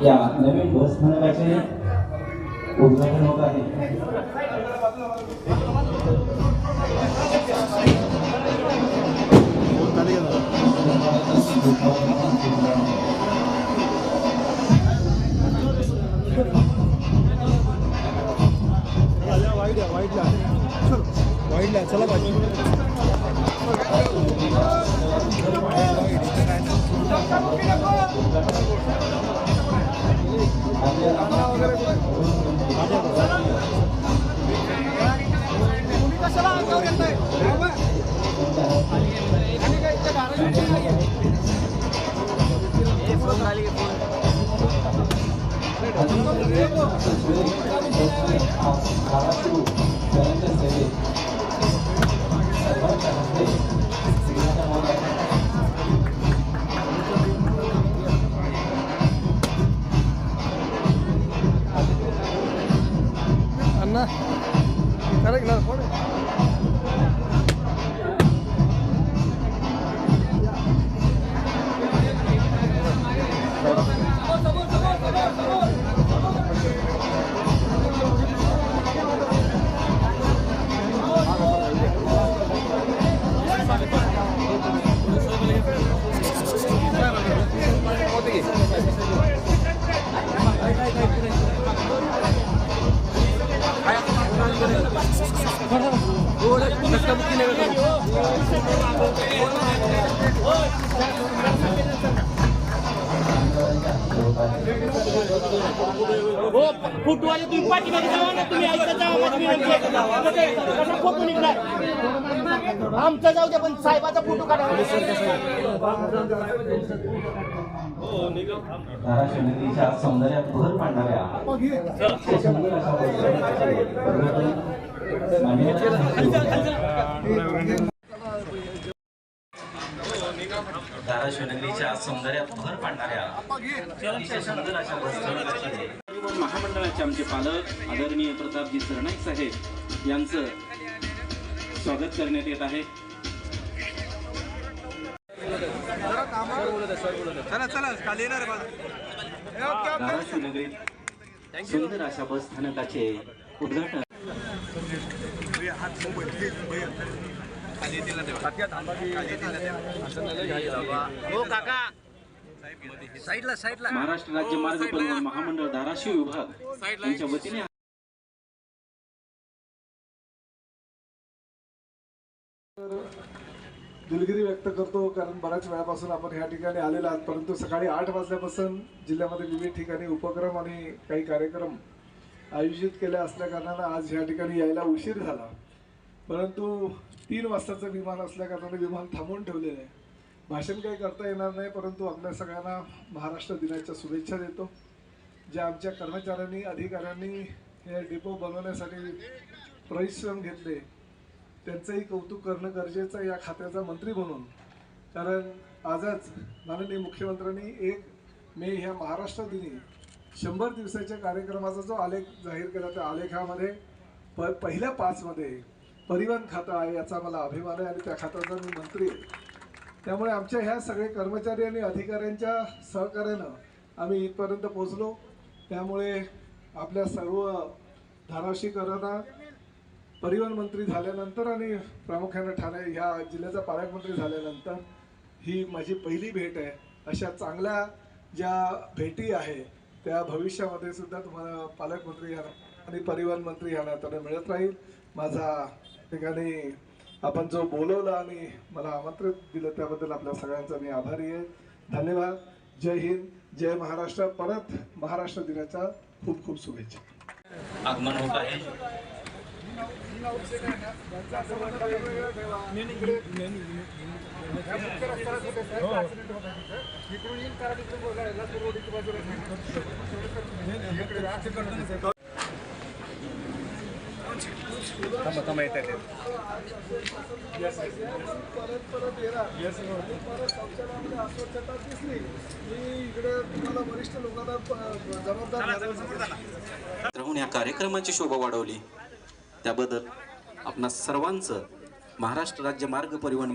या नवीन बस स्थानकाचे उद्घाटन होत आहे। वाईडला चला पाहिजे अन्ना करेक्ट ना फोन फुटवाले तुम्ही पाठीमागे जावा ना, तुम्ही ऐकत जावा फोटो निघणार आमचा जाऊ द्या पण साहेबाचा फोटो काढा। धाराशिवच्या सौंदर्यात भर पाडणाऱ्या धाराशिवच्या सौंदर्यात भर पाडणाऱ्या अतिशय सुंदर अशा महामंडळाचे आमचे पालक आदरणीय प्रतापजी सरनाईक साहेब यांचं स्वागत करण्यात येत आहे। धाराशिवनगरीत सुंदर अशा बस स्थानकाचे उद्घाटन महाराष्ट्र राज्य मार्ग परिवहन महामंडळ धाराशिव विभाग यांच्या वतीने दिलगिरी व्यक्त करतो, कारण बऱ्याच वेळापासून आपण ह्या ठिकाणी आलेला आहात, परंतु सकाळी 8 वाजल्यापासून जिल्ह्यामध्ये विविध ठिकाणी उपक्रम आणि काही कार्यक्रम आयोजित केले असल्या कारणानं आज ह्या ठिकाणी यायला उशीर झाला। परंतु 3 वाजताचं विमान असल्या कारणाने विमान थांबवून ठेवलेलं आहे। भाषण काही करता येणार नाही, परंतु आपल्या सगळ्यांना महाराष्ट्र दिनाच्या शुभेच्छा देतो। ज्या आमच्या कर्मचाऱ्यांनी अधिकाऱ्यांनी हे डिपो बनवण्यासाठी परिश्रम घेतले त्यांचंही कौतुक करणं गरजेचं आहे या खात्याचा मंत्री म्हणून, कारण आजच माननीय मुख्यमंत्र्यांनी 1 मे ह्या महाराष्ट्र दिनी 100 दिवसाच्या कार्यक्रमाचा जो आलेख जाहीर केला त्या आलेखामध्ये पहिल्या 5 मध्ये परिवहन खातं आहे, याचा मला अभिमान आहे आणि त्या खात्याचा मी मंत्री आहे। त्यामुळे आमच्या ह्या सगळे कर्मचारी आणि अधिकाऱ्यांच्या सहकार्यानं आम्ही इथपर्यंत पोहोचलो। त्यामुळे आपल्या सर्व धाराशिवकरांना परिवहन मंत्री झाल्यानंतर आणि प्रामुख्याने ठाणे ह्या जिल्ह्याचा पालकमंत्री झाल्यानंतर ही माझी पहिली भेट आहे। अशा चांगल्या ज्या भेटी आहे त्या भविष्यामध्ये सुद्धा तुम्हाला पालकमंत्री आणि परिवहन मंत्री ह्या नात्याने मिळत राहील। माझा ठिकाणी आपण जो बोलवलं आणि मला आमंत्रित दिलं त्याबद्दल आपल्या सगळ्यांचा मी आभारी आहे। धन्यवाद। जय हिंद, जय महाराष्ट्र। परत महाराष्ट्र दिनाच्या खूप खूप शुभेच्छा। आगमन होत आहे। राहून या कार्यक्रमाची शोभा वाढवली त्याबद्दल आपणा सर्वांचं महाराष्ट्र राज्य मार्ग परिवहन